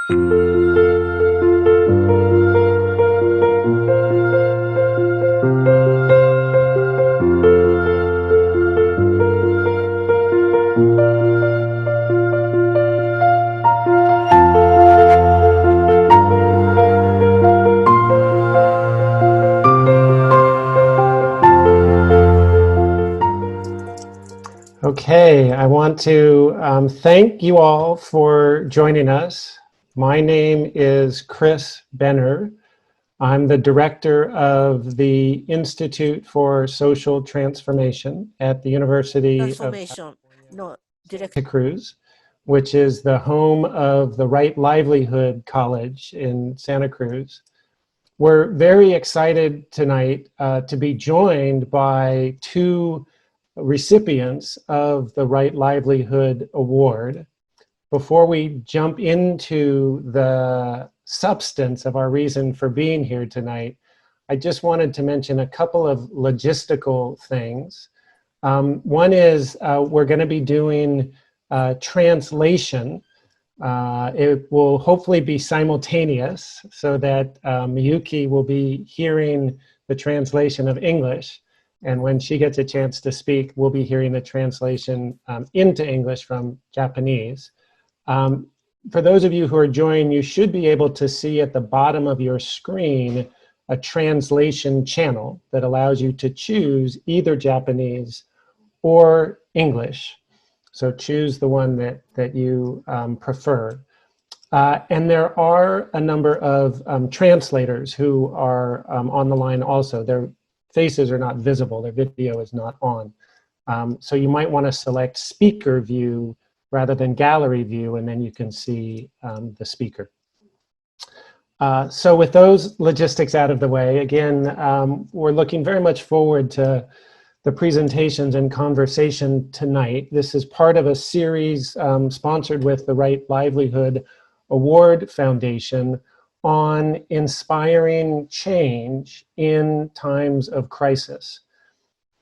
Okay, I want to thank you all for joining us. My name is Chris Benner. I'm the director of the Institute for Social Transformation at the University of Santa Cruz, which is the home of the Right Livelihood College in Santa Cruz. We're very excited tonight to be joined by two recipients of the Right Livelihood Award. Before we jump into the substance of our reason for being here tonight, I just wanted to mention a couple of logistical things. One is we're going to be doing translation. It will hopefully be simultaneous so that Miyuki will be hearing the translation of English. And when she gets a chance to speak, we'll be hearing the translation into English from Japanese. For those of you who are joining, you should be able to see at the bottom of your screen a translation channel that allows you to choose either Japanese or English. So choose the one that you prefer. And there are a number of translators who are on the line also. Their faces are not visible, their video is not on. So you might want to select speaker view rather than gallery view, and then you can see the speaker. So with those logistics out of the way, again, we're looking very much forward to the presentations and conversation tonight. This is part of a series sponsored with the Right Livelihood Award Foundation on inspiring change in times of crisis.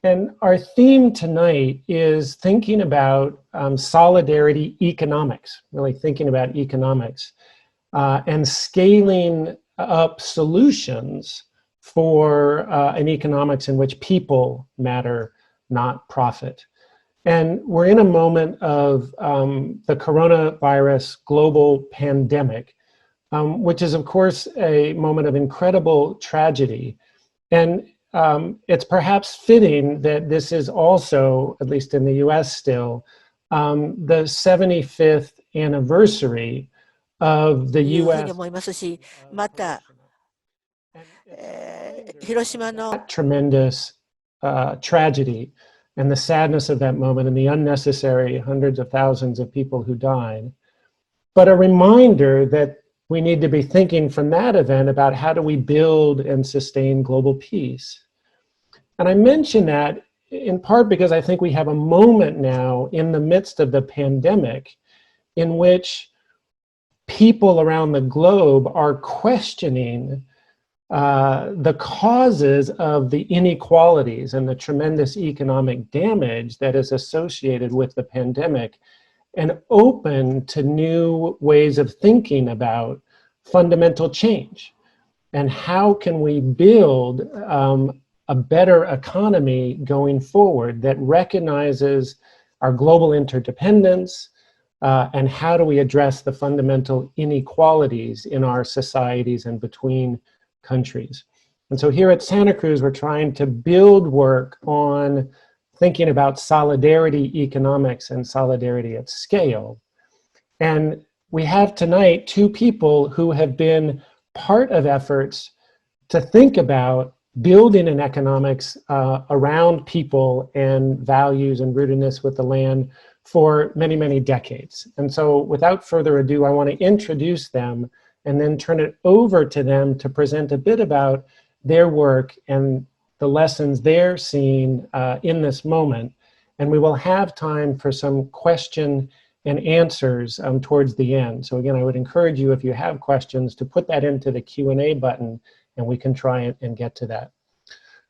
And our theme tonight is thinking about solidarity economics, really thinking about economics, and scaling up solutions for an economics in which people matter, not profit. And we're in a moment of the coronavirus global pandemic, which is, of course, a moment of incredible tragedy. And it's perhaps fitting that this is also, at least in the US still, the 75th anniversary of the US tremendous tragedy and the sadness of that moment and the unnecessary hundreds of thousands of people who died. But a reminder that we need to be thinking from that event about how do we build and sustain global peace. And I mention that in part because I think we have a moment now in the midst of the pandemic in which people around the globe are questioning the causes of the inequalities and the tremendous economic damage that is associated with the pandemic, and open to new ways of thinking about fundamental change. And how can we build a better economy going forward that recognizes our global interdependence, and how do we address the fundamental inequalities in our societies and between countries. And so here at Santa Cruz, we're trying to build work on thinking about solidarity economics and solidarity at scale. And we have tonight two people who have been part of efforts to think about building an economics around people and values and rootedness with the land for many, many decades. And so without further ado, I want to introduce them and then turn it over to them to present a bit about their work and the lessons they're seeing in this moment. And we will have time for some question and answers towards the end. So again, I would encourage you, if you have questions, to put that into the Q&A button, and we can try and get to that.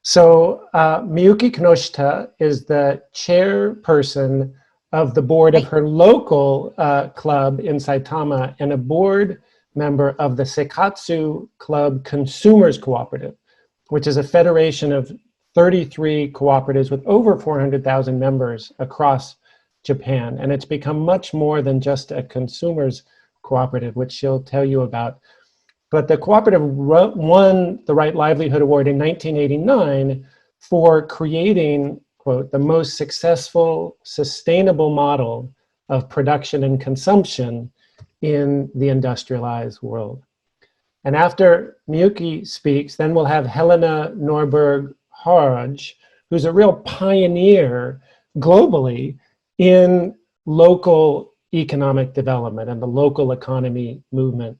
So Miyuki Kinoshita is the chairperson of the board of her local club in Saitama, and a board member of the Seikatsu Club Consumers Cooperative, which is a federation of 33 cooperatives with over 400,000 members across Japan. And it's become much more than just a consumers cooperative, which she'll tell you about. But the cooperative won the Right Livelihood Award in 1989 for creating, quote, the most successful, sustainable model of production and consumption in the industrialized world. And after Miyuki speaks, then we'll have Helena Norberg-Hodge, who's a real pioneer globally in local economic development and the local economy movement.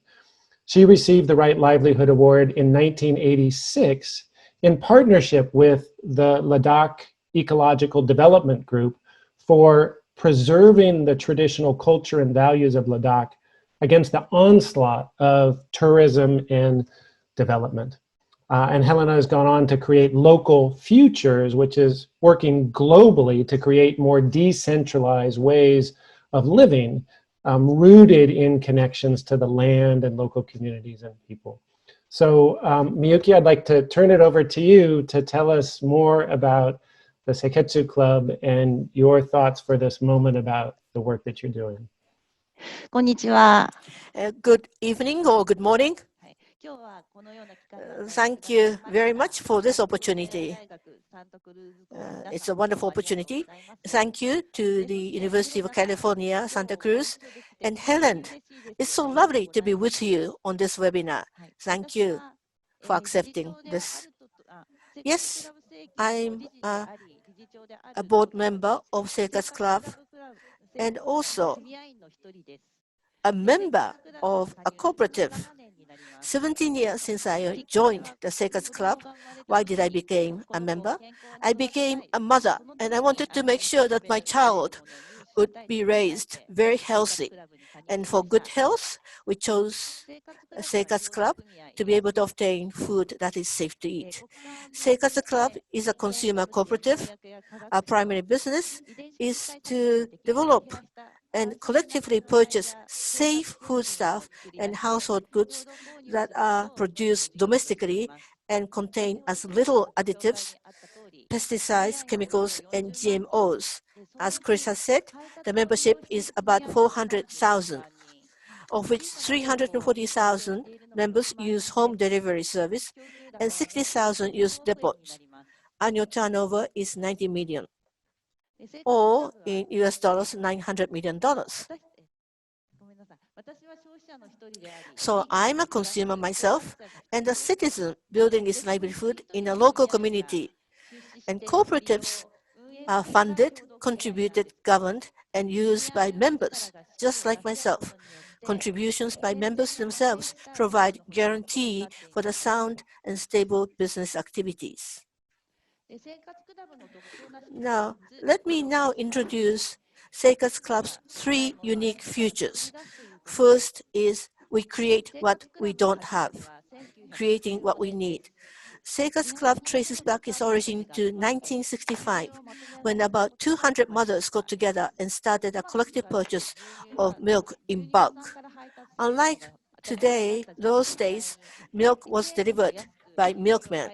She received the Right Livelihood Award in 1986 in partnership with the Ladakh Ecological Development Group for preserving the traditional culture and values of Ladakh against the onslaught of tourism and development. And Helena has gone on to create Local Futures, which is working globally to create more decentralized ways of living, rooted in connections to the land and local communities and people. So Miyuki, I'd like to turn it over to you to tell us more about the Seikatsu Club and your thoughts for this moment about the work that you're doing. Good evening or good morning. Thank you very much for this opportunity. It's a wonderful opportunity. Thank you to the University of California, Santa Cruz, and Helen. It's so lovely to be with you on this webinar. Thank you for accepting this. Yes, I'm a board member of Seikatsu Club and also a member of a cooperative. 17 years since I joined the Seikatsu Club. Why did I become a member? I became a mother, and I wanted to make sure that my child would be raised very healthy. And for good health, we chose a Seikatsu Club to be able to obtain food that is safe to eat. Seikatsu Club is a consumer cooperative. Our primary business is to develop and collectively purchase safe foodstuff and household goods that are produced domestically and contain as little additives, pesticides, chemicals, and GMOs. As Chris has said, the membership is about 400,000, of which 340,000 members use home delivery service and 60,000 use depots. Annual turnover is 90 million, or in US dollars, $900 million. So I'm a consumer myself and a citizen building its livelihood in a local community. And cooperatives are funded, contributed, governed, and used by members, just like myself. Contributions by members themselves provide guarantee for the sound and stable business activities. Now, let me now introduce Seikatsu Club's 3 unique features. First is we create what we don't have, creating what we need. Seikatsu Club traces back its origin to 1965, when about 200 mothers got together and started a collective purchase of milk in bulk. Unlike today, those days, milk was delivered by milkmen.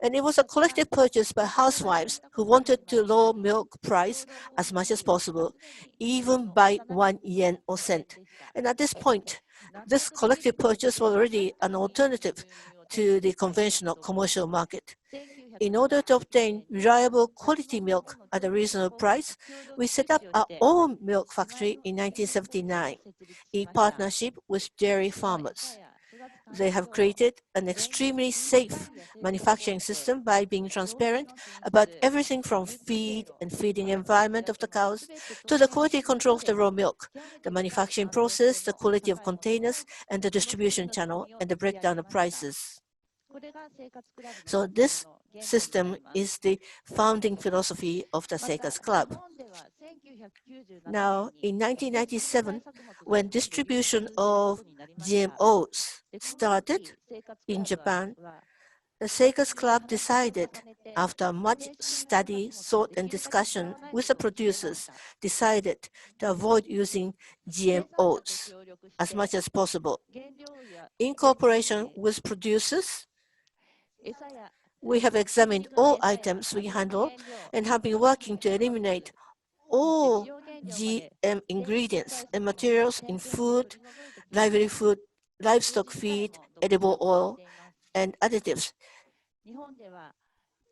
And it was a collective purchase by housewives who wanted to lower milk price as much as possible, even by 1 yen or cent. And at this point, this collective purchase was already an alternative to the conventional commercial market. In order to obtain reliable quality milk at a reasonable price, we set up our own milk factory in 1979 in partnership with dairy farmers. They have created an extremely safe manufacturing system by being transparent about everything from feed and feeding environment of the cows to the quality control of the raw milk, the manufacturing process, the quality of containers, and the distribution channel, and the breakdown of prices. So this system is the founding philosophy of the Seikatsu Club. Now, in 1997, when distribution of GMOs started in Japan, The Seikatsu Club decided, after much study, thought, and discussion with the producers, decided to avoid using GMOs as much as possible. In cooperation with producers, we have examined all items we handle and have been working to eliminate all GM ingredients and materials in food, livelihood, livestock feed, edible oil, and additives,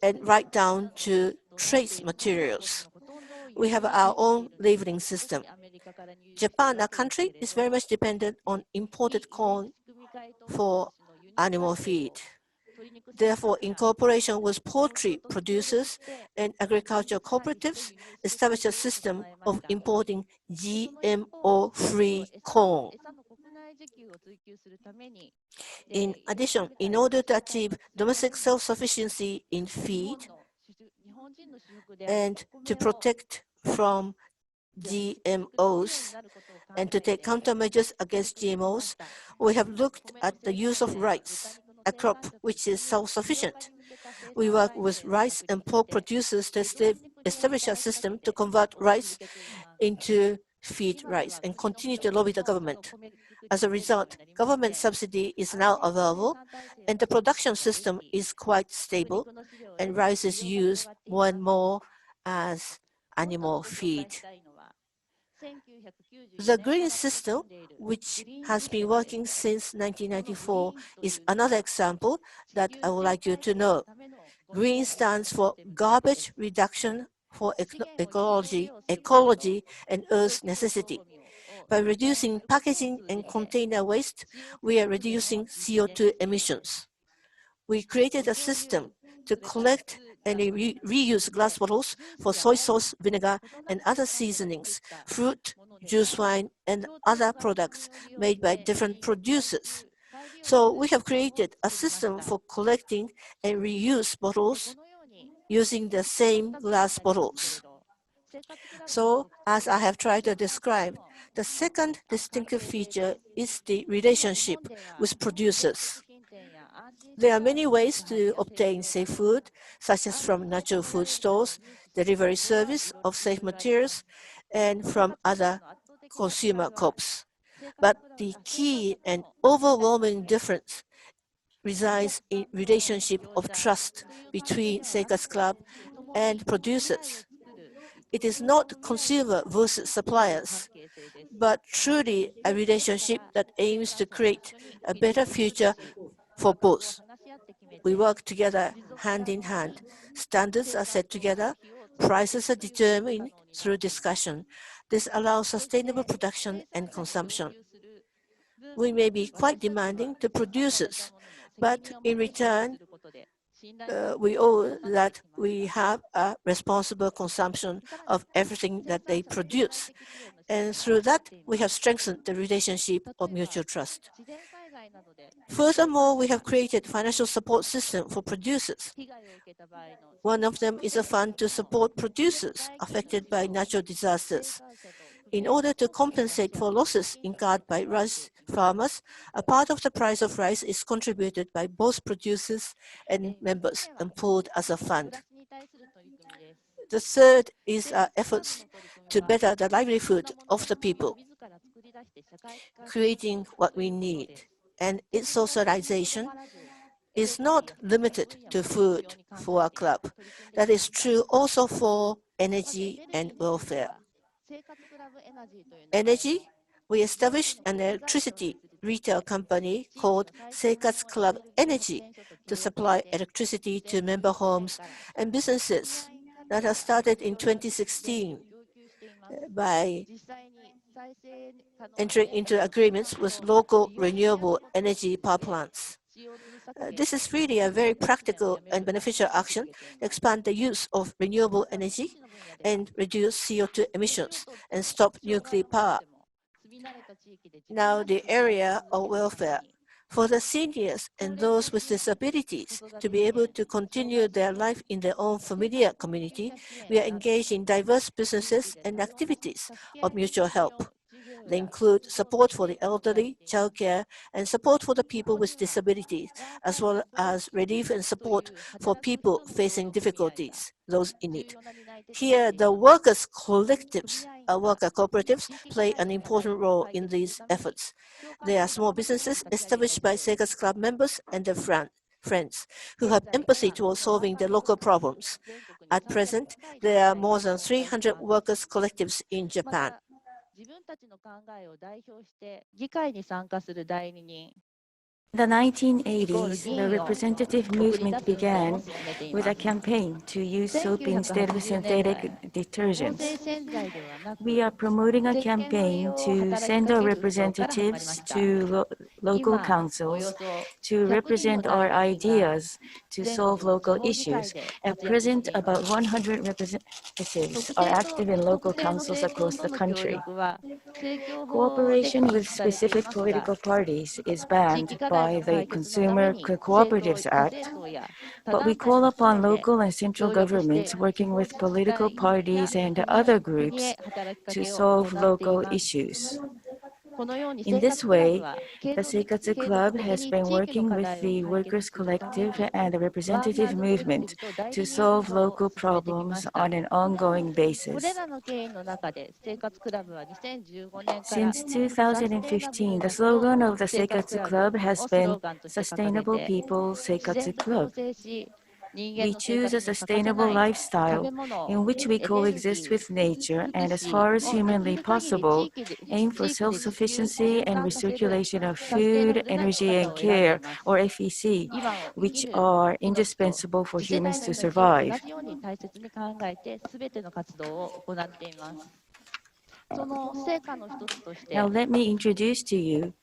and right down to trace materials. We have our own labeling system. Japan, our country, is very much dependent on imported corn for animal feed. Therefore, in cooperation with poultry producers and agricultural cooperatives, establish a system of importing GMO-free corn. In addition, in order to achieve domestic self-sufficiency in feed and to protect from GMOs and to take countermeasures against GMOs, we have looked at the use of rice, a crop which is self-sufficient. We work with rice and pork producers to establish a system to convert rice into feed rice and continue to lobby the government. As a result, government subsidy is now available and the production system is quite stable and rice is used more and more as animal feed. The green system, which has been working since 1994, is another example that I would like you to know. Green stands for garbage reduction for ecology, and Earth's necessity. By reducing packaging and container waste, we are reducing CO2 emissions. We created a system to collect and reuse glass bottles for soy sauce, vinegar, and other seasonings, fruit, juice wine, and other products made by different producers. So we have created a system for collecting and reuse bottles using the same glass bottles. So, as I have tried to describe, the second distinctive feature is the relationship with producers. There are many ways to obtain safe food, such as from natural food stores, delivery service of safe materials, and from other consumer co-ops. But the key and overwhelming difference resides in relationship of trust between Seikatsu Club and producers. It is not consumer versus suppliers, but truly a relationship that aims to create a better future for both. We work together hand in hand. Standards are set together, prices are determined through discussion. This allows sustainable production and consumption. We may be quite demanding to producers, but in return, we owe that we have a responsible consumption of everything that they produce. And through that, we have strengthened the relationship of mutual trust. Furthermore, we have created financial support system for producers. One of them is a fund to support producers affected by natural disasters. In order to compensate for losses incurred by rice farmers, a part of the price of rice is contributed by both producers and members and pooled as a fund. The third is our efforts to better the livelihood of the people, creating what we need. And its socialization is not limited to food for our club. That is true also for energy and welfare. Energy, we established an electricity retail company called Seikatsu Club Energy to supply electricity to member homes and businesses that has started in 2016 by entering into agreements with local renewable energy power plants. This is really a very practical and beneficial action to expand the use of renewable energy and reduce CO2 emissions and stop nuclear power. Now, the area of welfare. For the seniors and those with disabilities to be able to continue their life in their own familiar community, we are engaged in diverse businesses and activities of mutual help. They include support for the elderly, childcare, and support for the people with disabilities, as well as relief and support for people facing difficulties, those in need. Here, the workers' collectives, worker cooperatives, play an important role in these efforts. They are small businesses established by Seikatsu Club members and their friends who have empathy towards solving their local problems. At present, there are more than 300 workers' collectives in Japan. In the 1980s, the representative movement began with a campaign to use soap instead of synthetic detergents. We are promoting a campaign to send our representatives to local councils to represent our ideas to solve local issues. At present, about 100 representatives are active in local councils across the country. Cooperation with specific political parties is banned by the Consumer Cooperatives Act, but we call upon local and central governments working with political parties and other groups to solve local issues. In this way, the Seikatsu Club has been working with the Workers' Collective and the representative movement to solve local problems on an ongoing basis. Since 2015, the slogan of the Seikatsu Club has been Sustainable People Seikatsu Club. We choose a sustainable lifestyle in which we coexist with nature and, as far as humanly possible, aim for self-sufficiency and recirculation of food, energy, and care, or FEC, which are indispensable for humans to survive. Now let me introduce to you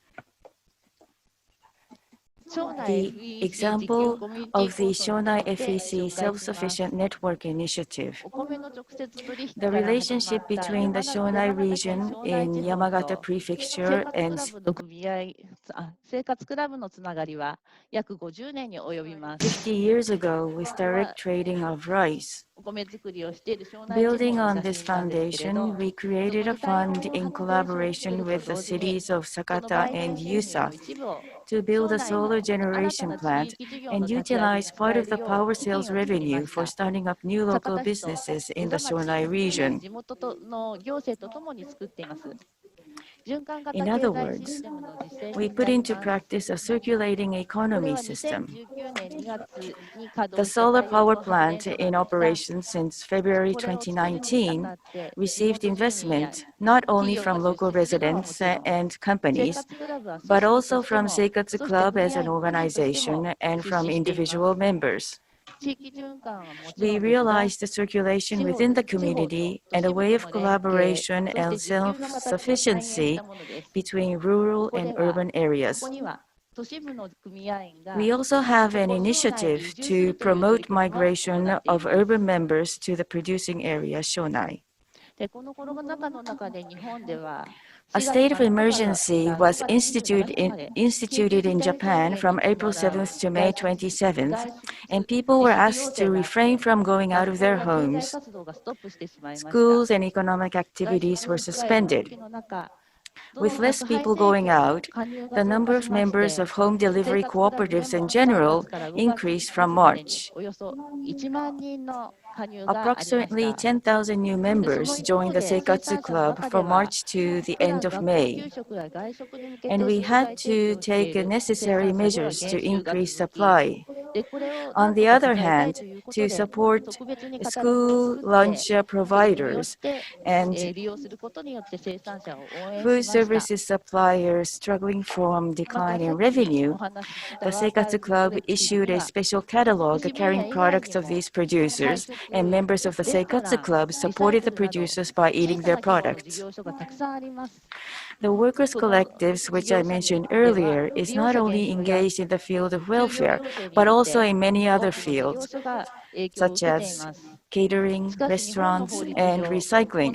the example of the Shonai FEC Self-Sufficient Network Initiative. The relationship between the Shonai region in Yamagata Prefecture and 50 years ago with direct trading of rice. Building on this foundation, we created a fund in collaboration with the cities of Sakata and Yusa to build a solar generation plant and utilize part of the power sales revenue for starting up new local businesses in the Shonai region. In other words, we put into practice a circulating economy system. The solar power plant in operation since February 2019 received investment not only from local residents and companies, but also from Seikatsu Club as an organization and from individual members. We realized the circulation within the community and a way of collaboration and self-sufficiency between rural and urban areas. We also have an initiative to promote migration of urban members to the producing area, Shonai. A state of emergency was instituted in Japan from April 7th to May 27th, and people were asked to refrain from going out of their homes. Schools and economic activities were suspended. With less people going out, the number of members of home delivery cooperatives in general increased from March. Approximately 10,000 new members joined the Seikatsu Club from March to the end of May, and we had to take necessary measures to increase supply. On the other hand, to support school lunch providers and food services suppliers struggling from decline in revenue, the Seikatsu Club issued a special catalog carrying products of these producers, and members of the Seikatsu Club supported the producers by eating their products. The workers' collectives, which I mentioned earlier, is not only engaged in the field of welfare, but also in many other fields, such as catering, restaurants, and recycling.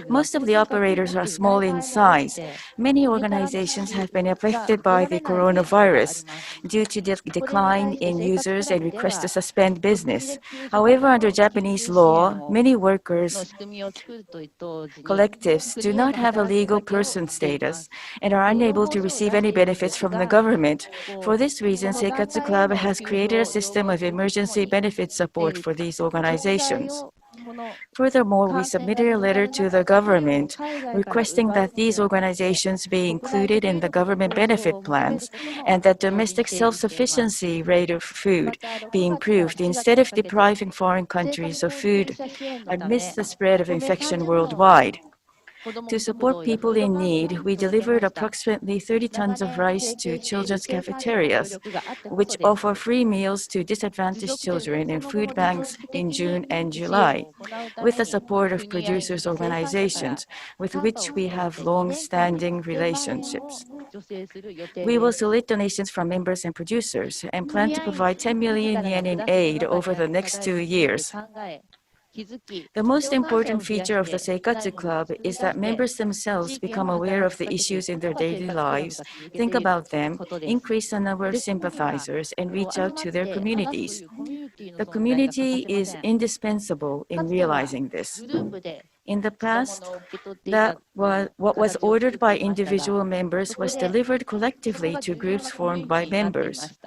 Most of the operators are small in size. Many organizations have been affected by the coronavirus due to the decline in users and requests to suspend business. However, under Japanese law, many workers collectives do not have a legal person status and are unable to receive any benefits from the government. For this reason, Seikatsu Club has created a system of emergency benefit support for these organizations. Furthermore, we submitted a letter to the government requesting that these organizations be included in the government benefit plans and that domestic self-sufficiency rate of food be improved instead of depriving foreign countries of food amidst the spread of infection worldwide. To support people in need, we delivered approximately 30 tons of rice to children's cafeterias, which offer free meals to disadvantaged children in food banks in June and July, with the support of producers' organizations, with which we have long-standing relationships. We will solicit donations from members and producers and plan to provide 10 million yen in aid over the next 2 years. The most important feature of the Seikatsu Club is that members themselves become aware of the issues in their daily lives, think about them, increase the number of sympathizers, and reach out to their communities. The community is indispensable in realizing this. In the past, what was ordered by individual members was delivered collectively to groups formed by members.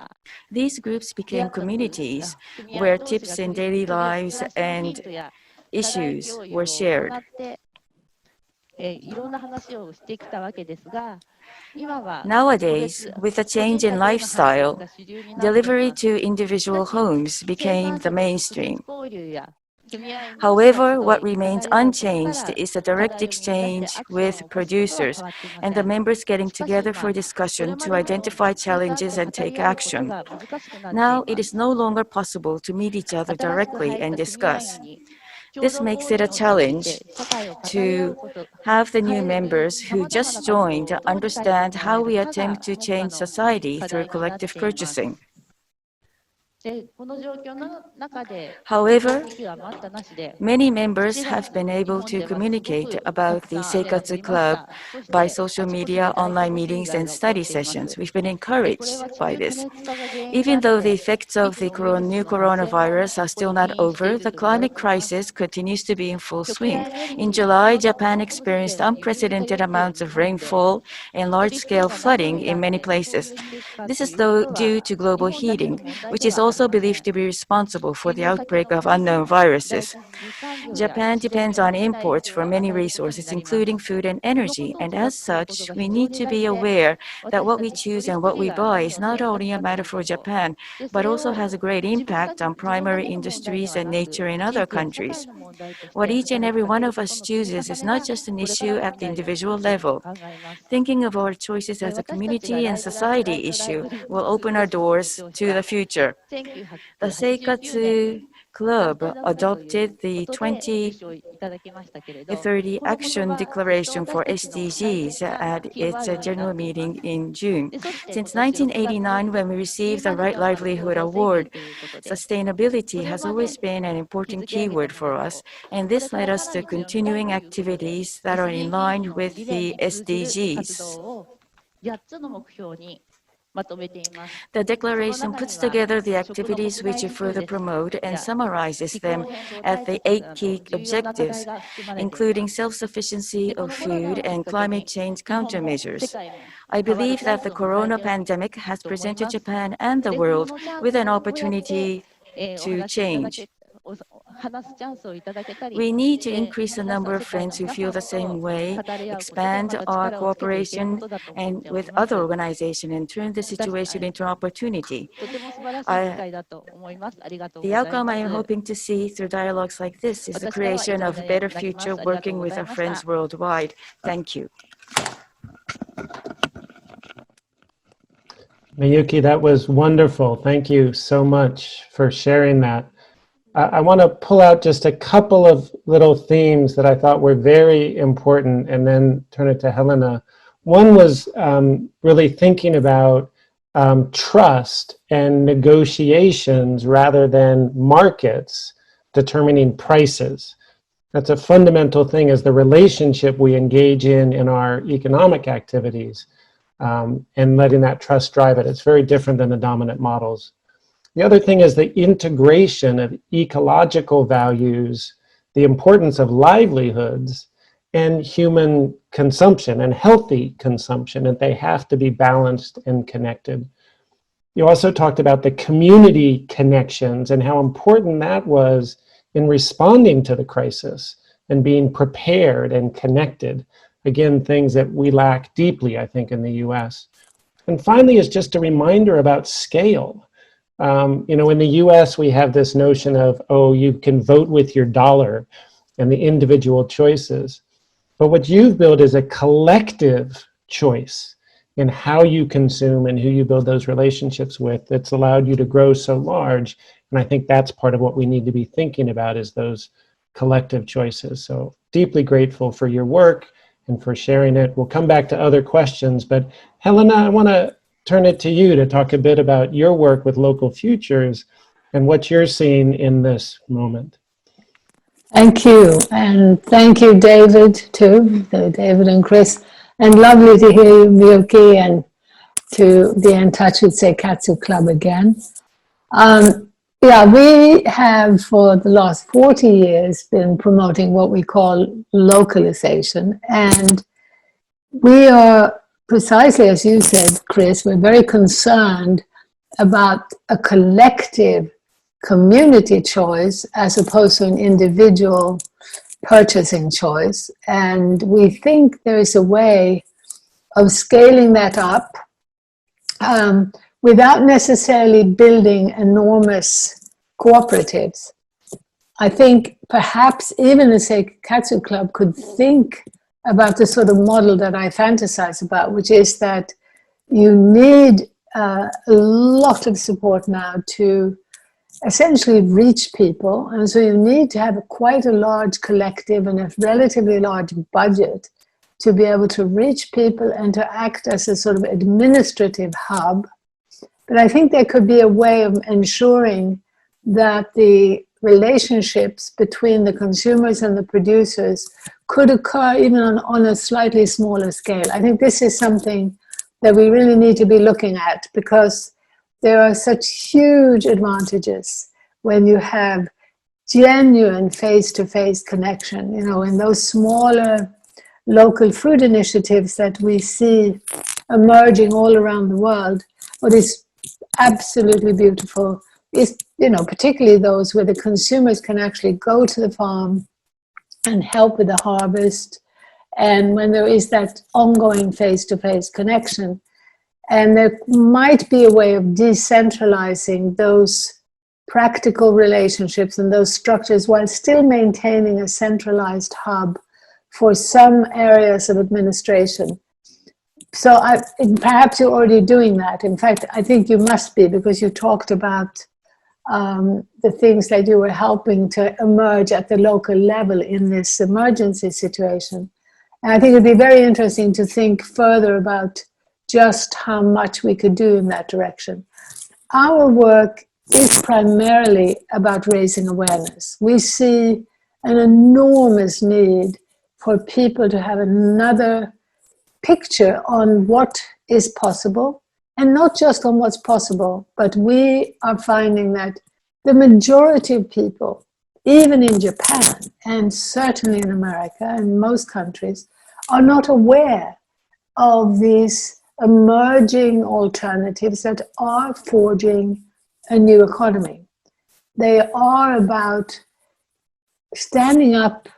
These groups became communities where tips in daily lives and issues were shared. Nowadays, with a change in lifestyle, delivery to individual homes became the mainstream. However, what remains unchanged is the direct exchange with producers and the members getting together for discussion to identify challenges and take action. Now, it is no longer possible to meet each other directly and discuss. This makes it a challenge to have the new members who just joined understand how we attempt to change society through collective purchasing. However, many members have been able to communicate about the Seikatsu Club by social media, online meetings, and study sessions. We've been encouraged by this. Even though the effects of the new coronavirus are still not over, the climate crisis continues to be in full swing. In July, Japan experienced unprecedented amounts of rainfall and large-scale flooding in many places. This is due to global heating, which is also believed to be responsible for the outbreak of unknown viruses. Japan depends on imports for many resources, including food and energy, and as such, we need to be aware that what we choose and what we buy is not only a matter for Japan, but also has a great impact on primary industries and nature in other countries. What each and every one of us chooses is not just an issue at the individual level. Thinking of our choices as a community and society issue will open our doors to the future. The Seikatsu Club adopted the 2030 Action Declaration for SDGs at its general meeting in June. Since 1989, when we received the Right Livelihood Award, sustainability has always been an important keyword for us, and this led us to continuing activities that are in line with the SDGs. The declaration puts together the activities which further promote and summarizes them at the 8 key objectives, including self-sufficiency of food and climate change countermeasures. I believe that the corona pandemic has presented Japan and the world with an opportunity to change. We need to increase the number of friends who feel the same way, expand our cooperation and with other organizations, and turn the situation into an opportunity. The outcome I am hoping to see through dialogues like this is the creation of a better future working with our friends worldwide. Thank you. Miyuki, that was wonderful. Thank you so much for sharing that. I want to pull out just a couple of little themes that I thought were very important and then turn it to Helena. One was really thinking about trust and negotiations rather than markets determining prices. That's a fundamental thing, is the relationship we engage in our economic activities, and letting that trust drive it. It's very different than the dominant models. The other thing is the integration of ecological values, the importance of livelihoods, and human consumption and healthy consumption, and they have to be balanced and connected. You also talked about the community connections and how important that was in responding to the crisis and being prepared and connected. Again, things that we lack deeply, I think, in the US. And finally, is just a reminder about scale. You know, in the US, we have this notion of, oh, you can vote with your dollar and the individual choices. But what you've built is a collective choice in how you consume and who you build those relationships with that's allowed you to grow so large. And I think that's part of what we need to be thinking about, is those collective choices. So deeply grateful for your work and for sharing it. We'll come back to other questions, but Helena, I want to turn it to you to talk a bit about your work with Local Futures and what you're seeing in this moment. Thank you, and thank you, David, too, David and Chris, and lovely to hear you, Miyuki, and to be in touch with Seikatsu Club again. Yeah, we have for the last 40 years been promoting what we call localization, and we are, precisely as you said, Chris, we're very concerned about a collective community choice as opposed to an individual purchasing choice. And we think there is a way of scaling that up without necessarily building enormous cooperatives. I think perhaps even the Seikatsu Club could think about the sort of model that I fantasize about, which is that you need a lot of support now to essentially reach people. And so you need to have quite a large collective and a relatively large budget to be able to reach people and to act as a sort of administrative hub. But I think there could be a way of ensuring that the relationships between the consumers and the producers could occur even on a slightly smaller scale. I think this is something that we really need to be looking at, because there are such huge advantages when you have genuine face-to-face connection. You know, in those smaller local food initiatives that we see emerging all around the world, what is absolutely beautiful is, you know, particularly those where the consumers can actually go to the farm and help with the harvest, and when there is that ongoing face-to-face connection. And there might be a way of decentralizing those practical relationships and those structures while still maintaining a centralized hub for some areas of administration. So perhaps you're already doing that. In fact, I think you must be, because you talked about the things that you were helping to emerge at the local level in this emergency situation. And I think it'd be very interesting to think further about just how much we could do in that direction. Our work is primarily about raising awareness. We see an enormous need for people to have another picture on what is possible, and not just on what's possible, but we are finding that the majority of people, even in Japan, and certainly in America and most countries, are not aware of these emerging alternatives that are forging a new economy. They are about standing up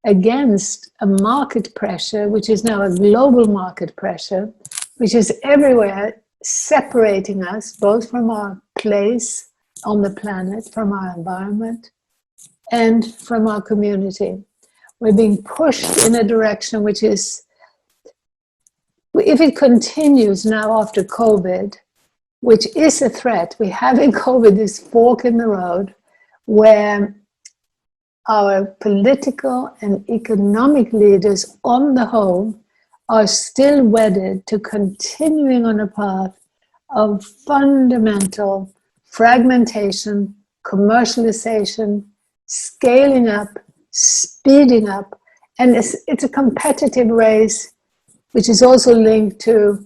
against a market pressure, which is now a global market pressure, which is everywhere, separating us both from our place on the planet, from our environment, and from our community. We're being pushed in a direction which is, if it continues now after COVID, which is a threat, we have in COVID this fork in the road where our political and economic leaders on the whole are still wedded to continuing on a path of fundamental fragmentation, commercialization, scaling up, speeding up, and it's a competitive race, which is also linked to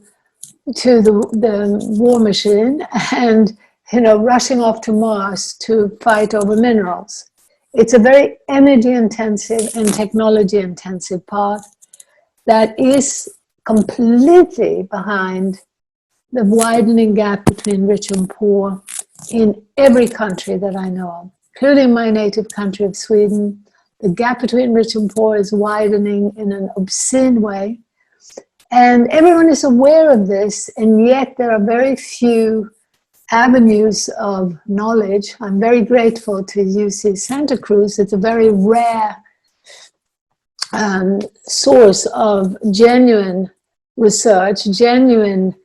the war machine and, you know, rushing off to Mars to fight over minerals. It's a very energy intensive and technology intensive path that is completely behind the widening gap between rich and poor in every country that I know of, including my native country of Sweden. The gap between rich and poor is widening in an obscene way. And everyone is aware of this, and yet there are very few avenues of knowledge. I'm very grateful to UC Santa Cruz. It's a very rare source of genuine research, genuine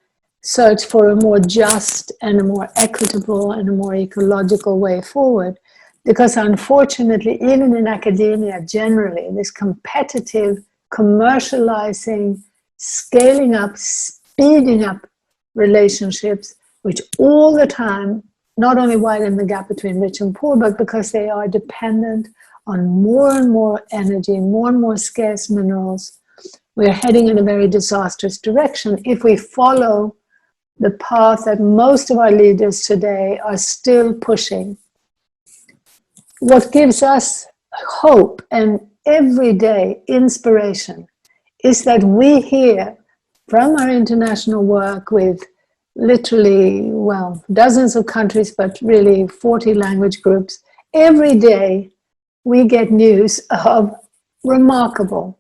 search for a more just and a more equitable and a more ecological way forward. Because unfortunately, even in academia generally, this competitive, commercializing, scaling up, speeding up relationships, which all the time not only widen the gap between rich and poor, but because they are dependent on more and more energy, more and more scarce minerals, we're heading in a very disastrous direction if we follow the path that most of our leaders today are still pushing. What gives us hope and everyday inspiration is that we hear from our international work with literally, well, dozens of countries, but really 40 language groups. Every day we get news of remarkable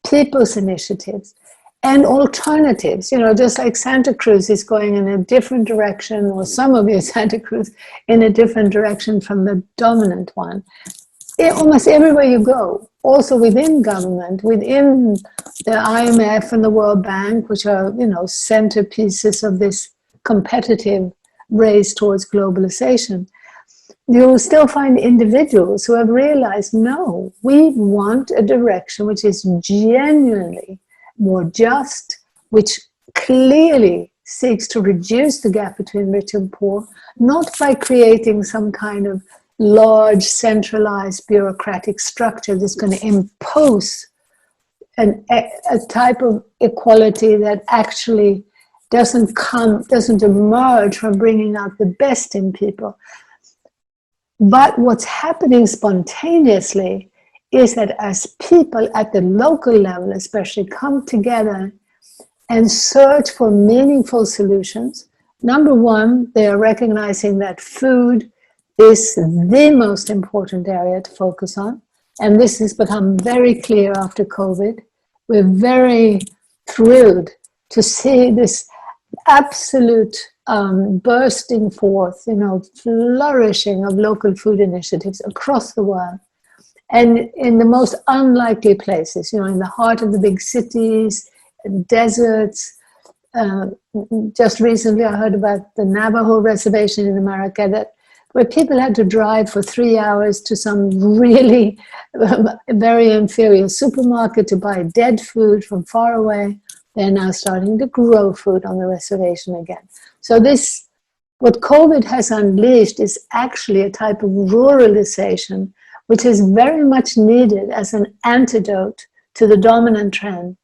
people's initiatives and alternatives, you know, just like Santa Cruz is going in a different direction, or some of your Santa Cruz in a different direction from the dominant one. Almost everywhere you go, also within government, within the IMF and the World Bank, which are, you know, centerpieces of this competitive race towards globalization, you'll still find individuals who have realized, no, we want a direction which is genuinely more just, which clearly seeks to reduce the gap between rich and poor, not by creating some kind of large centralized bureaucratic structure that's going to impose a type of equality that actually doesn't emerge from bringing out the best in people. But what's happening spontaneously is that as people at the local level especially come together and search for meaningful solutions, number one, they are recognizing that food is the most important area to focus on. And this has become very clear after COVID. We're very thrilled to see this absolute bursting forth, you know, flourishing of local food initiatives across the world. And in the most unlikely places, you know, in the heart of the big cities, deserts. Just recently I heard about the Navajo reservation in America where people had to drive for 3 hours to some really very inferior supermarket to buy dead food from far away. They're now starting to grow food on the reservation again. So what COVID has unleashed is actually a type of ruralization, which is very much needed as an antidote to the dominant trend.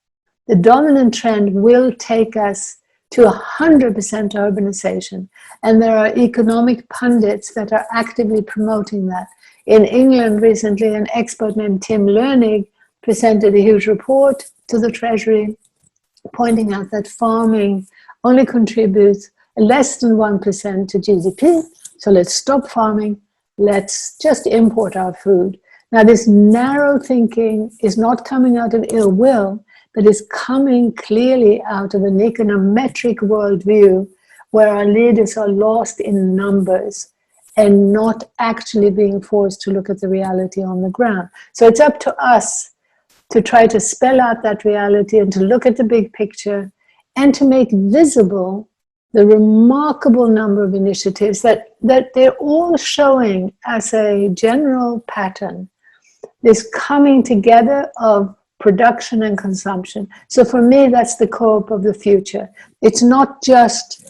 The dominant trend will take us to 100% urbanization. And there are economic pundits that are actively promoting that. In England recently, an expert named Tim Lernig presented a huge report to the Treasury pointing out that farming only contributes less than 1% to GDP. So let's stop farming. Let's just import our food. Now, this narrow thinking is not coming out of ill will, but is coming clearly out of an econometric worldview where our leaders are lost in numbers and not actually being forced to look at the reality on the ground. So it's up to us to try to spell out that reality and to look at the big picture and to make visible the remarkable number of initiatives that they're all showing as a general pattern, this coming together of production and consumption. So for me, that's the co-op of the future. It's not just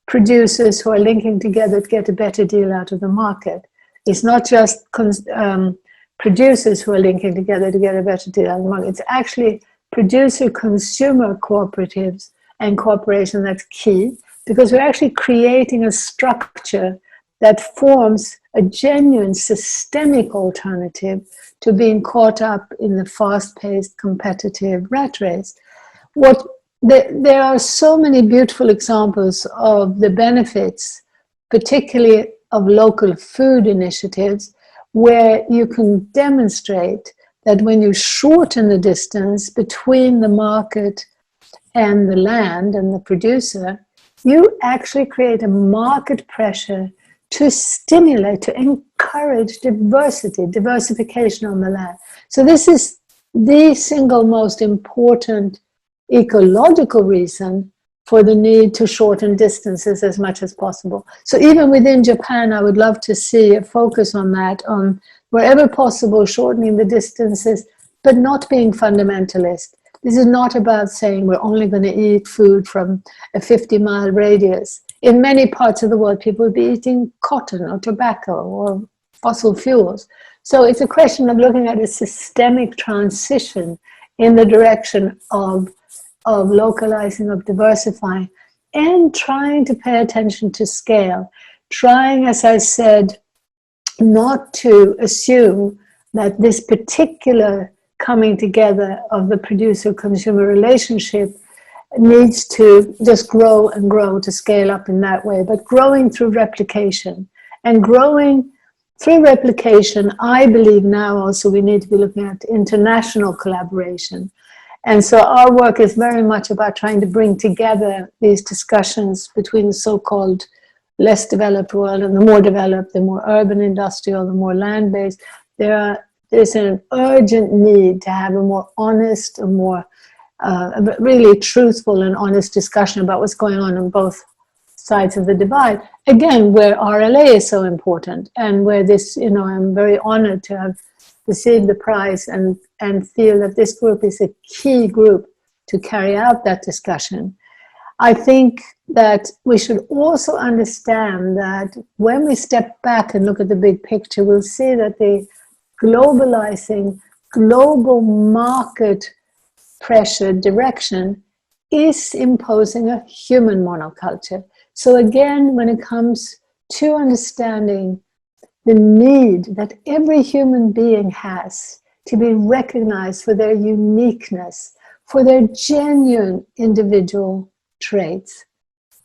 producers who are linking together to get a better deal out of the market. It's not just producers who are linking together to get a better deal on the market. It's actually producer-consumer cooperatives and cooperation that's key, because we're actually creating a structure that forms a genuine systemic alternative to being caught up in the fast-paced competitive rat race. There are so many beautiful examples of the benefits, particularly of local food initiatives, where you can demonstrate that when you shorten the distance between the market and the land and the producer, you actually create a market pressure to stimulate, to encourage diversification on the land. So this is the single most important ecological reason for the need to shorten distances as much as possible. So even within Japan, I would love to see a focus on that, on wherever possible, shortening the distances, but not being fundamentalist. This is not about saying we're only going to eat food from a 50-mile radius. In many parts of the world, people will be eating cotton or tobacco or fossil fuels. So it's a question of looking at a systemic transition in the direction of localizing, of diversifying, and trying to pay attention to scale. Trying, as I said, not to assume that this particular coming together of the producer-consumer relationship needs to just grow and grow to scale up in that way, but growing through replication. And growing through replication, I believe now also we need to be looking at international collaboration. And so our work is very much about trying to bring together these discussions between the so-called less developed world and the more developed, the more urban industrial, the more land-based. There's an urgent need to have a more honest, a more really truthful and honest discussion about what's going on both sides of the divide. Again, where RLA is so important, and where this, I'm very honored to have received the prize and feel that this group is a key group to carry out that discussion. I think that we should also understand that when we step back and look at the big picture, we'll see that the globalizing, global market pressure direction is imposing a human monoculture. So again, when it comes to understanding the need that every human being has to be recognized for their uniqueness, for their genuine individual traits,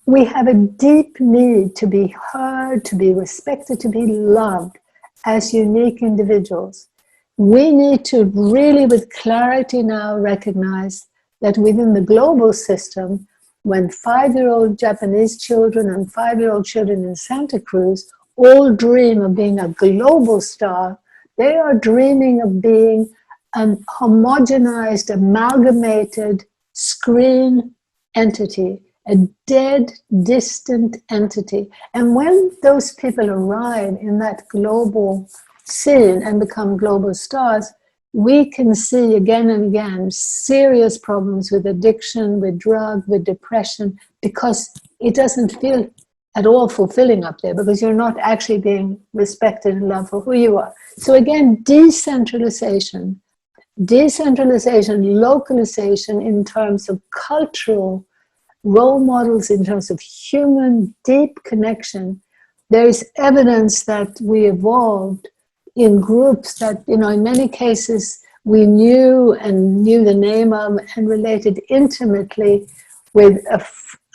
we have a deep need to be heard, to be respected, to be loved as unique individuals. We need to really with clarity now recognize that within the global system, when 5-year-old Japanese children and 5-year-old children in Santa Cruz all dream of being a global star, they are dreaming of being a homogenized, amalgamated screen entity, a dead, distant entity. And when those people arrive in that global scene and become global stars, we can see again and again serious problems with addiction, with drug, with depression, because it doesn't feel at all fulfilling up there, because you're not actually being respected and loved for who you are. So again, decentralization, localization in terms of cultural role models, in terms of human deep connection. There is evidence that we evolved in groups that, in many cases, we knew the name of and related intimately with,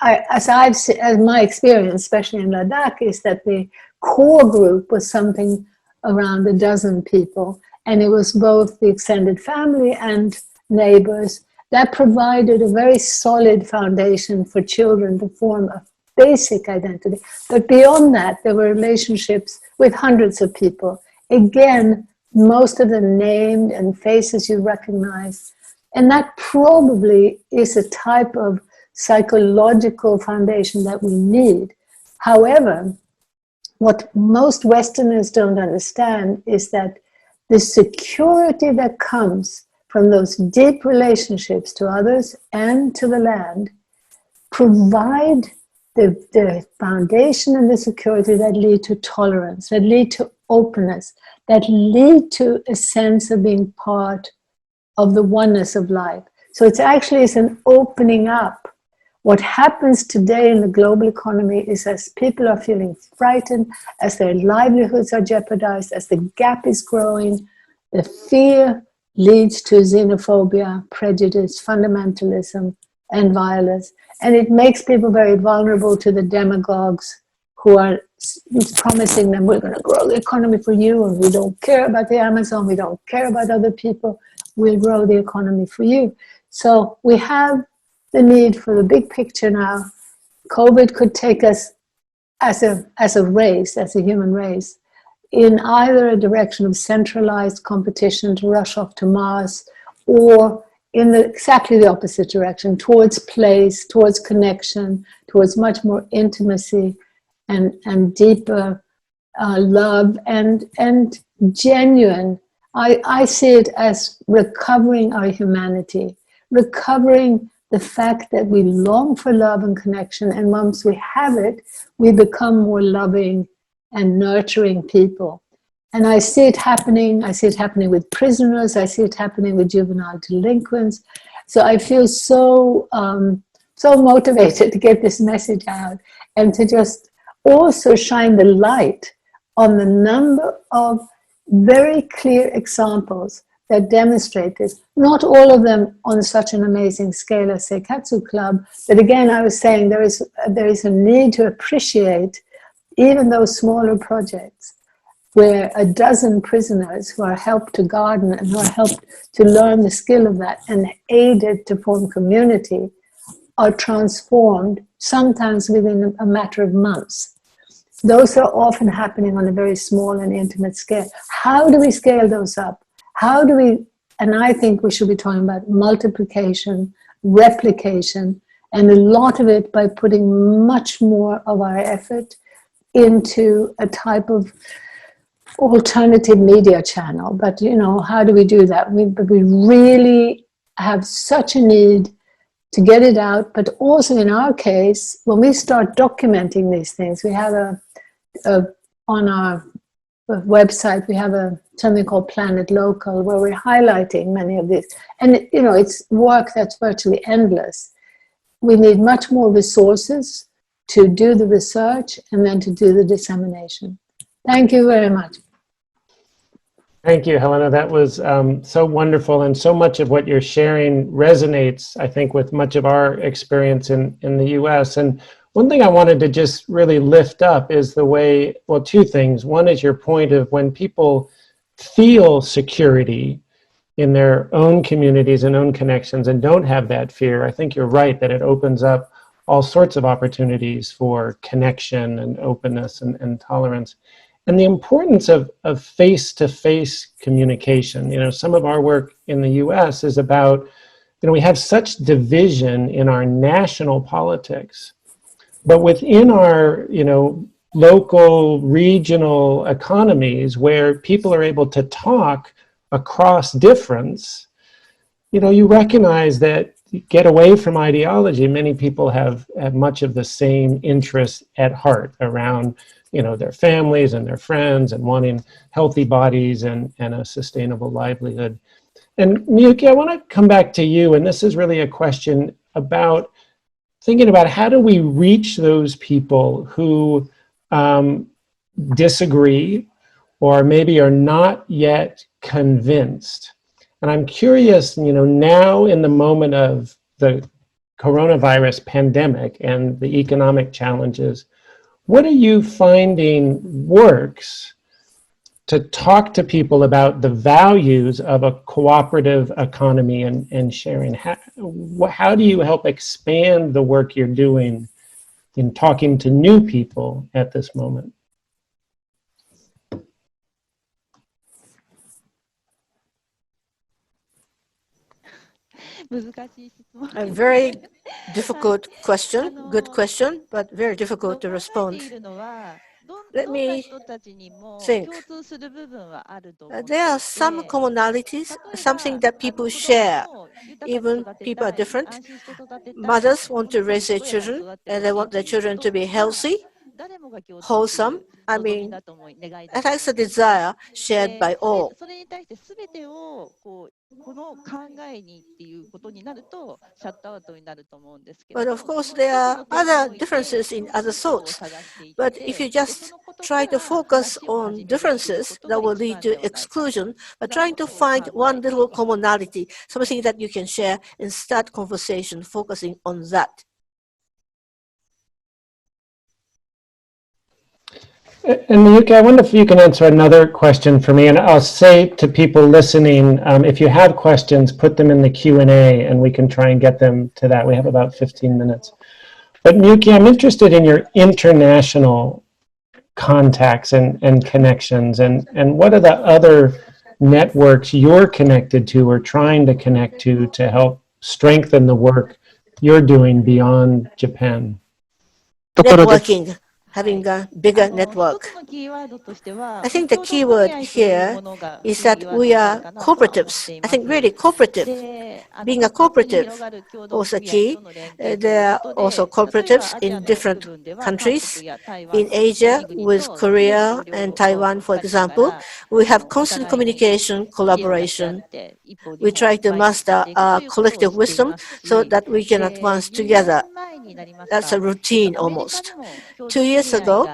as my experience, especially in Ladakh, is that the core group was something around a dozen people, and it was both the extended family and neighbors. That provided a very solid foundation for children to form a basic identity. But beyond that, there were relationships with hundreds of people. Again, most of them named and faces you recognize. And that probably is a type of psychological foundation that we need. However, what most Westerners don't understand is that the security that comes from those deep relationships to others and to the land provide the foundation and the security that lead to tolerance, that lead to openness, that lead to a sense of being part of the oneness of life. So it's an opening up. What happens today in the global economy is as people are feeling frightened, as their livelihoods are jeopardized, as the gap is growing, the fear leads to xenophobia, prejudice, fundamentalism, and violence. And it makes people very vulnerable to the demagogues who are promising them, we're going to grow the economy for you, and we don't care about the Amazon, we don't care about other people, we'll grow the economy for you. So we have the need for the big picture now. COVID could take us as a race, as a human race, in either a direction of centralized competition to rush off to Mars, or in exactly the opposite direction, towards place, towards connection, towards much more intimacy and deeper love and genuine. I see it as recovering our humanity, recovering the fact that we long for love and connection, and once we have it, we become more loving and nurturing people. And I see it happening. I see it happening with prisoners. I see it happening with juvenile delinquents. So I feel so motivated to get this message out and to just also shine the light on the number of very clear examples that demonstrate this. Not all of them on such an amazing scale as Seikatsu Club, but again, I was saying there is a need to appreciate even those smaller projects where a dozen prisoners who are helped to garden and who are helped to learn the skill of that and aided to form community are transformed, sometimes within a matter of months. Those are often happening on a very small and intimate scale. How do we scale those up? How do we, and I think we should be talking about multiplication, replication, and a lot of it by putting much more of our effort into a type of alternative media channel. But you know, how do we do that? We really have such a need to get it out. But also in our case, when we start documenting these things, we have on our website, we have something called Planet Local, where we're highlighting many of these. And you know, it's work that's virtually endless. We need much more resources to do the research and then to do the dissemination. Thank you very much. Thank you, Helena. That was so wonderful, and so much of what you're sharing resonates, I think, with much of our experience in the US. And one thing I wanted to just really lift up is the way, well, two things. One is your point of when people feel security in their own communities and own connections and don't have that fear, I think you're right that it opens up all sorts of opportunities for connection and openness and tolerance. And the importance of face-to-face communication. You know, some of our work in the US is about, you know, we have such division in our national politics, but within our, you know, local, regional economies where people are able to talk across difference, you know, you recognize that get away from ideology, many people have much of the same interests at heart around, you know, their families and their friends and wanting healthy bodies and a sustainable livelihood. And Miyuki, I want to come back to you, and this is really a question about thinking about how do we reach those people who disagree or maybe are not yet convinced. And I'm curious, you know, now in the moment of the coronavirus pandemic and the economic challenges, what are you finding works to talk to people about the values of a cooperative economy and sharing? How do you help expand the work you're doing in talking to new people at this moment? A very difficult question, good question, but very difficult to respond. let me think. There are some commonalities, something that people share. Even people are different. Mothers want to raise their children, and they want their children to be healthy, wholesome. I mean, that's a desire shared by all. But of course, there are other differences in other thoughts. But if you just try to focus on differences, that will lead to exclusion. But trying to find one little commonality, something that you can share, and start conversation focusing on that. And Miyuki, I wonder if you can answer another question for me. And I'll say to people listening, if you have questions, put them in the Q&A and we can try and get them to that. We have about 15 minutes. But Miyuki, I'm interested in your international contacts and connections. And what are the other networks you're connected to or trying to connect to help strengthen the work you're doing beyond Japan? Networking. Having a bigger network. I think the key word here is that we are cooperatives. I think really cooperative. Being a cooperative also key. There are also cooperatives in different countries. In Asia, with Korea and Taiwan, for example, we have constant communication, collaboration. We try to master our collective wisdom so that we can advance together. That's a routine almost. 2 years ago,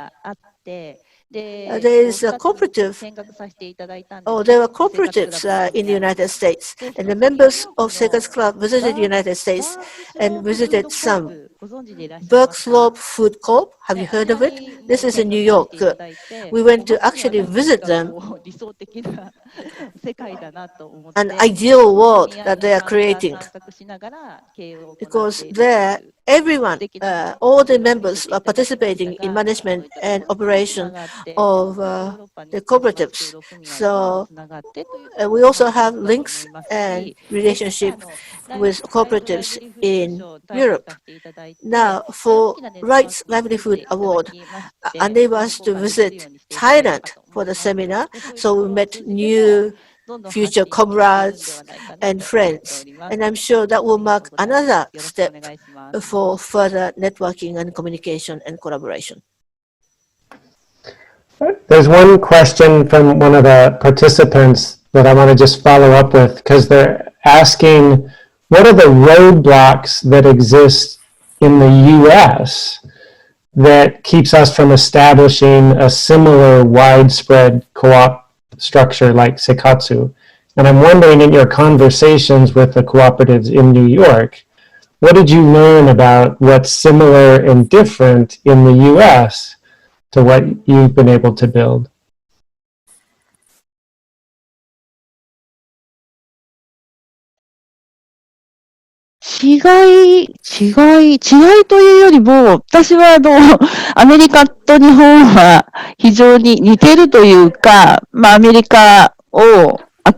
there is a cooperative, there were cooperatives in the United States, and the members of Seikatsu Club visited the United States and visited some. Berkslope Food Corp, have you heard of it? This is in New York. We went to actually visit them. An ideal world that they are creating. Because there, everyone, all the members are participating in management and operation of the cooperatives. So we also have links and relationship with cooperatives in Europe. Now, for Right Livelihood Award, enabled us to visit Thailand for the seminar. So we met new future comrades and friends. And I'm sure that will mark another step for further networking and communication and collaboration. There's one question from one of the participants that I want to just follow up with, because they're asking, what are the roadblocks that exist in the US that keeps us from establishing a similar widespread co-op structure like Seikatsu? And I'm wondering, in your conversations with the cooperatives in New York, what did you learn about what's similar and different in the US to what you've been able to build?違いというよりも、私はアメリカと日本は非常に似てるというか、アメリカ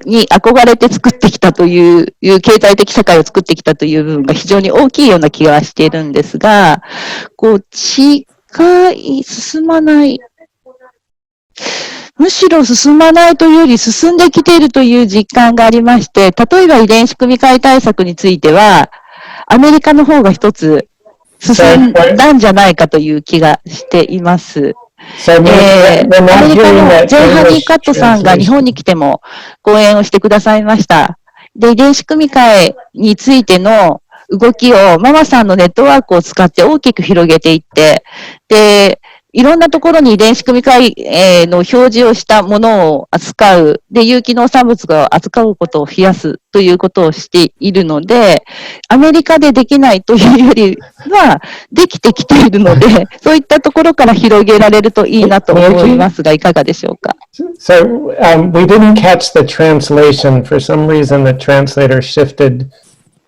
に憧れて作ってきたという経済的社会を作ってきたという部分が非常に大きいような気がしているんですが、進まない。むしろ進まないというより進んできているという実感がありまして、例えば遺伝子組み換え対策については、アメリカの方が一つ進んだんじゃないかという気がしています。アメリカの前半にカットさんが日本に来ても講演をしてくださいました。で、遺伝子組み換えについての動きをママさんのネットワークを使って大きく広げていって、で、いろんなところに遺伝子組み換えの表示をしたものを扱う、で、有機農産物を扱うことを増やすということをしているので、アメリカでできないというよりは、できてきているので、そういったところから広げられるといいなと思いますが、いかがでしょうか。So, we didn't catch the translation. For some reason, the translator shifted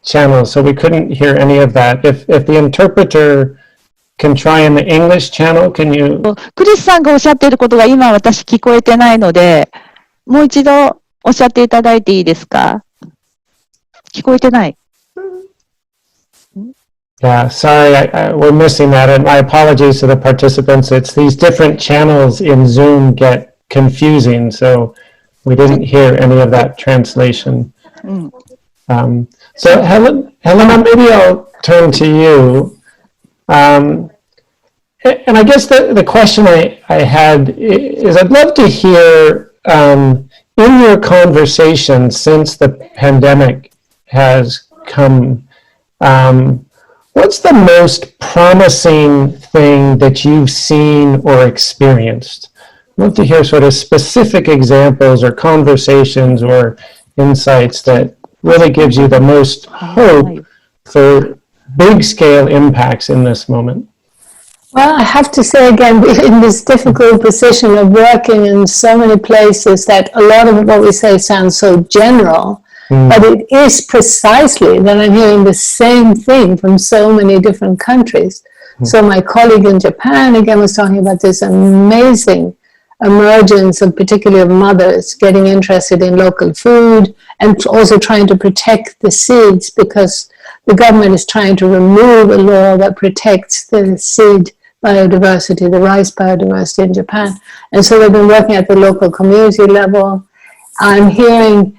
channels, so we couldn't hear any of that. If the interpreter can try in the English channel, can you? クリスさんがおっしゃっていることが今私聞こえてないので、もう一度おっしゃっていただいていいですか？聞こえてない。Yeah, sorry, we're missing that, and my apologies to the participants. It's these different channels in Zoom get confusing, so we didn't hear any of that translation. So Helena, maybe I'll turn to you. And I guess the question I had is I'd love to hear in your conversation since the pandemic has come, what's the most promising thing that you've seen or experienced? I'd love to hear sort of specific examples or conversations or insights that really gives you the most hope for big scale impacts in this moment. Well, I have to say again, we're in this difficult position of working in so many places that a lot of what we say sounds so general, but it is precisely that I'm hearing the same thing from so many different countries. So my colleague in Japan, again, was talking about this amazing emergence of particularly of mothers getting interested in local food and also trying to protect the seeds because the government is trying to remove a law that protects the seed biodiversity, the rice biodiversity in Japan. And so they've been working at the local community level. I'm hearing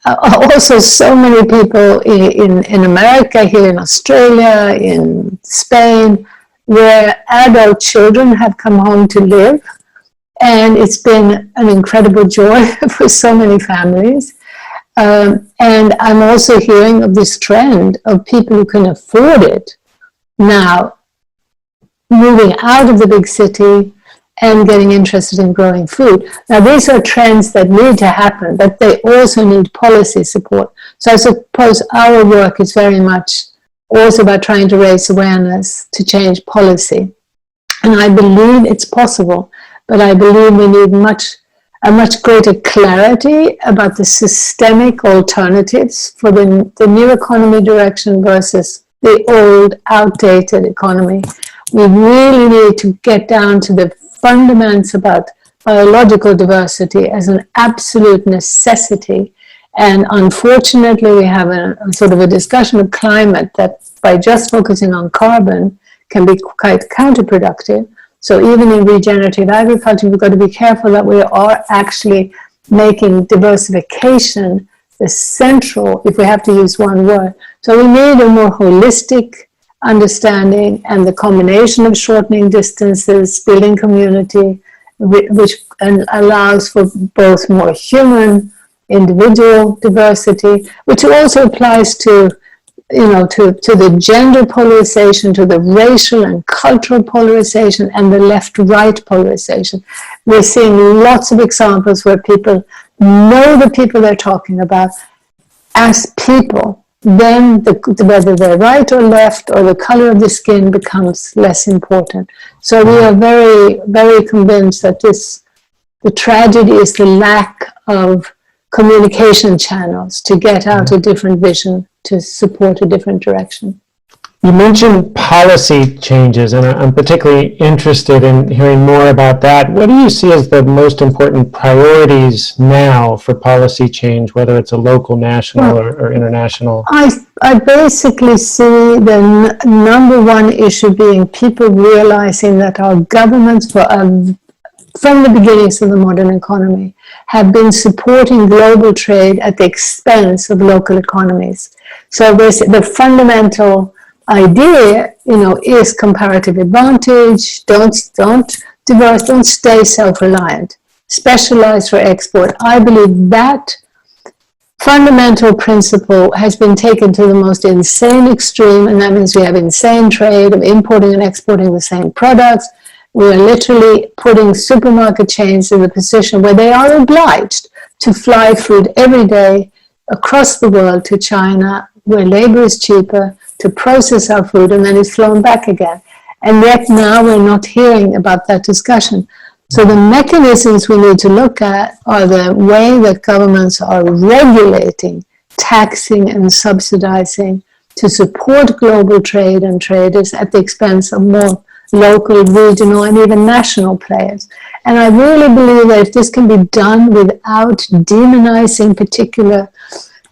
also so many people in America, here in Australia, in Spain, where adult children have come home to live. And it's been an incredible joy for so many families. And I'm also hearing of this trend of people who can afford it now moving out of the big city and getting interested in growing food. Now, these are trends that need to happen, but they also need policy support. So I suppose our work is very much also about trying to raise awareness to change policy. And I believe it's possible, but I believe we need a much greater clarity about the systemic alternatives for the new economy direction versus the old, outdated economy. We really need to get down to the fundamentals about biological diversity as an absolute necessity. And unfortunately, we have a sort of a discussion of climate that by just focusing on carbon can be quite counterproductive. So even in regenerative agriculture, we've got to be careful that we are actually making diversification the central, if we have to use one word. So we need a more holistic understanding and the combination of shortening distances, building community, which allows for both more human, individual diversity, which also applies to, to the gender polarization, to the racial and cultural polarization, and the left-right polarization. We're seeing lots of examples where people know the people they're talking about as people. Then whether they're right or left or the color of the skin becomes less important. So we are very, very convinced that the tragedy is the lack of communication channels to get out a different vision, to support a different direction. You mentioned policy changes, and I'm particularly interested in hearing more about that. What do you see as the most important priorities now for policy change, whether it's a local, national, or international? I basically see the number one issue being people realizing that our governments, from the beginnings of the modern economy, have been supporting global trade at the expense of local economies. So the fundamental idea, is comparative advantage. Don't stay self-reliant. Specialize for export. I believe that fundamental principle has been taken to the most insane extreme, and that means we have insane trade of importing and exporting the same products. We are literally putting supermarket chains in the position where they are obliged to fly food every day across the world to China, where labor is cheaper, to process our food, and then it's flown back again. And yet now we're not hearing about that discussion. So the mechanisms we need to look at are the way that governments are regulating, taxing and subsidizing to support global trade and traders at the expense of more local, regional, and even national players. And I really believe that if this can be done without demonizing particular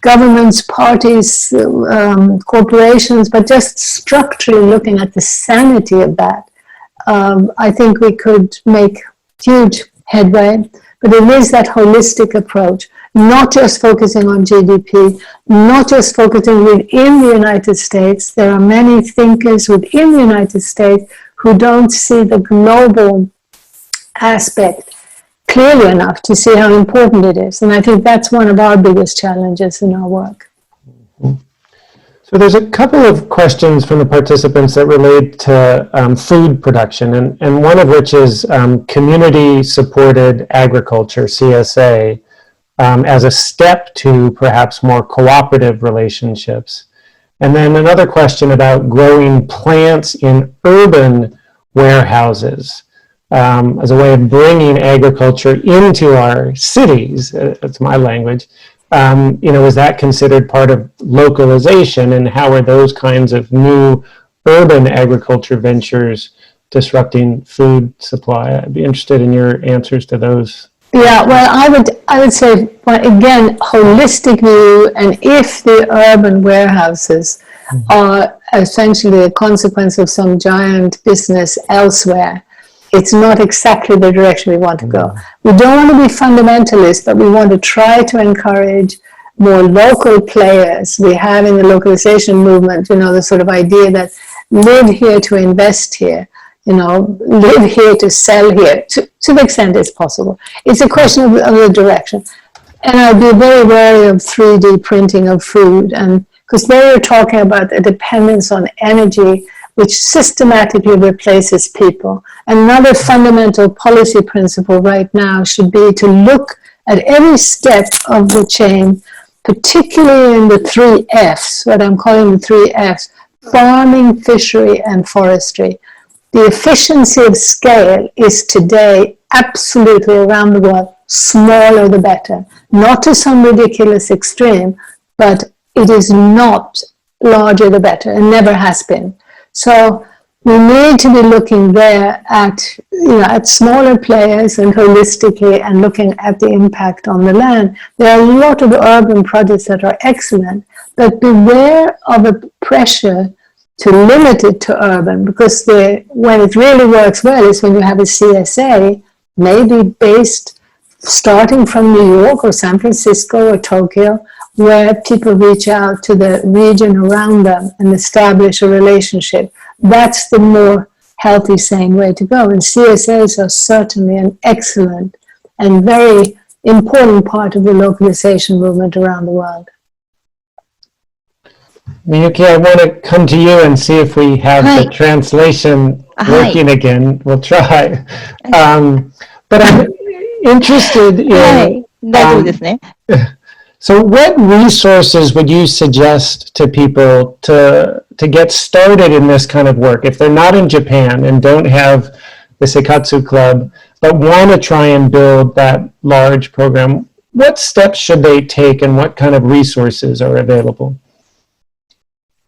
governments, parties, corporations, but just structurally looking at the sanity of that, I think we could make huge headway. But it is that holistic approach, not just focusing on GDP, not just focusing within the United States. There are many thinkers within the United States who don't see the global aspect clearly enough to see how important it is. And I think that's one of our biggest challenges in our work. So there's a couple of questions from the participants that relate to food production, and one of which is community-supported agriculture, CSA, as a step to perhaps more cooperative relationships. And then another question about growing plants in urban warehouses as a way of bringing agriculture into our cities. That's my language. Is that considered part of localization, and how are those kinds of new urban agriculture ventures disrupting food supply? I'd be interested in your answers to those. Yeah, well, I would say, well, again, holistic view, and if the urban warehouses are essentially a consequence of some giant business elsewhere, it's not exactly the direction we want to go. We don't want to be fundamentalists, but we want to try to encourage more local players. We have in the localization movement, the sort of idea that live here to invest here, live here to sell here, to the extent it's possible. It's a question of the direction. And I'd be very wary of 3D printing of food, and because they are talking about a dependence on energy which systematically replaces people. Another fundamental policy principle right now should be to look at every step of the chain, particularly in the 3 Fs, what I'm calling the 3 Fs, farming, fishery, and forestry. The efficiency of scale is today absolutely around the world, smaller the better. Not to some ridiculous extreme, but it is not larger the better, and never has been. So we need to be looking there at smaller players and holistically, and looking at the impact on the land. There are a lot of urban projects that are excellent, but beware of a pressure to limit it to urban, because when it really works well is when you have a CSA, maybe based starting from New York or San Francisco or Tokyo, where people reach out to the region around them and establish a relationship. That's the more healthy, sane way to go. And CSAs are certainly an excellent and very important part of the localization movement around the world. Miyuki, I want to come to you and see if we have the translation working again. We'll try. But I'm interested in... So what resources would you suggest to people to get started in this kind of work? If they're not in Japan and don't have the Seikatsu Club, but want to try and build that large program, what steps should they take, and what kind of resources are available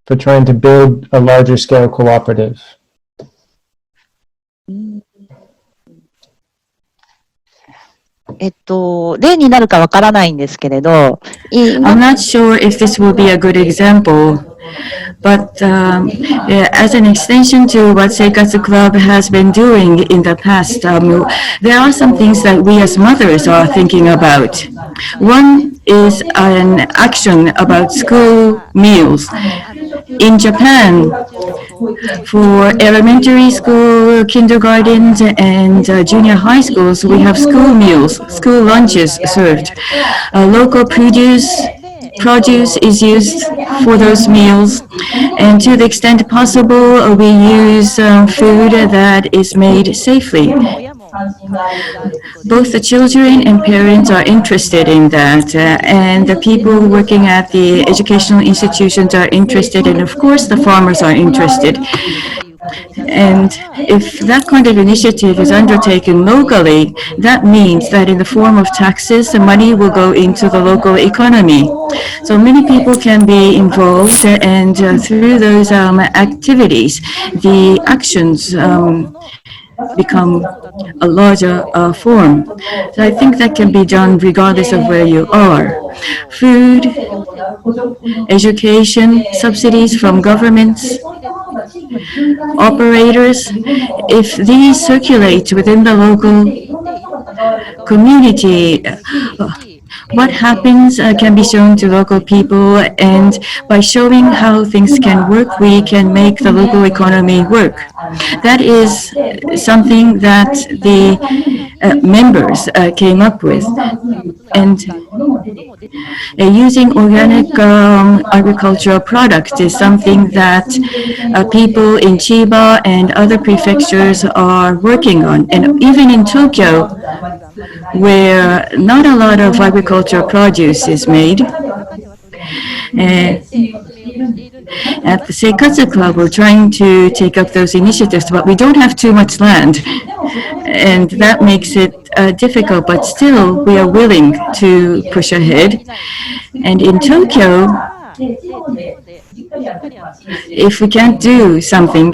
for trying to build a larger scale cooperative? I'm not sure if this will be a good example, but as an extension to what Seikatsu Club has been doing in the past, there are some things that we as mothers are thinking about. One is an action about school meals. In Japan, for elementary school, kindergartens, and junior high schools, we have school meals, school lunches served. Local produce is used for those meals, and to the extent possible, we use food that is made safely. Both the children and parents are interested in that, and the people working at the educational institutions are interested, and of course the farmers are interested. And if that kind of initiative is undertaken locally, that means that in the form of taxes, the money will go into the local economy. So many people can be involved, and through those activities, the actions become a larger form. So I think that can be done regardless of where you are. Food, education, subsidies from governments, operators, if these circulate within the local community, what happens can be shown to local people, and by showing how things can work, we can make the local economy work. That is something that the members came up with. And using organic agricultural products is something that people in Chiba and other prefectures are working on. And even in Tokyo, where not a lot of agricultural produce is made, at the Seikatsu Club, we're trying to take up those initiatives, but we don't have too much land. And that makes it difficult, but still we are willing to push ahead. And in Tokyo, if we can't do something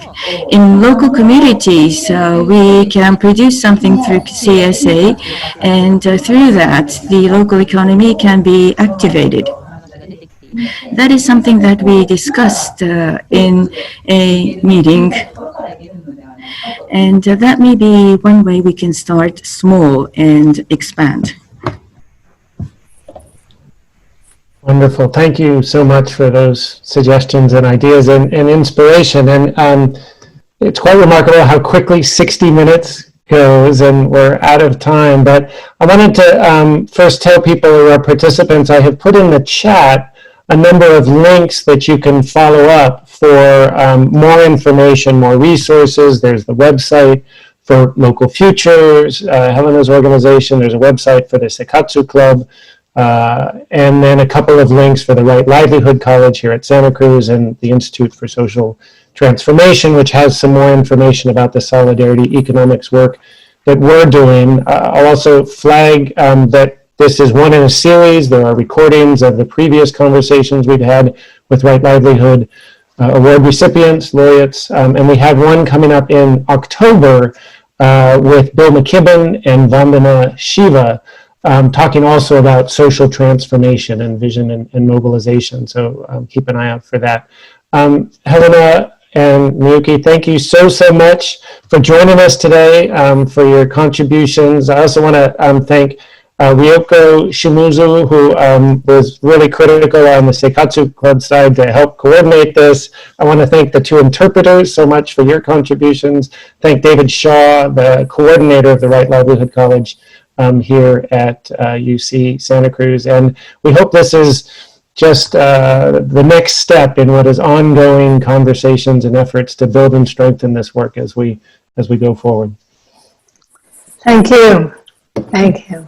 in local communities, we can produce something through CSA, and through that, the local economy can be activated. That is something that we discussed in a meeting, and that may be one way we can start small and expand. Wonderful. Thank you so much for those suggestions and ideas and inspiration. And it's quite remarkable how quickly 60 minutes goes, and we're out of time. But I wanted to first tell people who are participants, I have put in the chat a number of links that you can follow up for more information, more resources. There's the website for Local Futures, Helena's organization. There's a website for the Seikatsu Club. And then a couple of links for the Right Livelihood College here at Santa Cruz and the Institute for Social Transformation, which has some more information about the solidarity economics work that we're doing. I'll also flag that this is one in a series. There are recordings of the previous conversations we've had with Right Livelihood award recipients, laureates, and we have one coming up in October with Bill McKibben and Vandana Shiva, talking also about social transformation and vision and mobilization. So keep an eye out for that. Helena and Miyuki, thank you so much for joining us today, for your contributions. I also want to thank Ryoko Shimizu, who was really critical on the Seikatsu Club side to help coordinate this. I want to thank the two interpreters so much for your contributions. Thank David Shaw, the coordinator of the Right Livelihood College here at UC Santa Cruz. And we hope this is just the next step in what is ongoing conversations and efforts to build and strengthen this work as we go forward. Thank you. Thank you.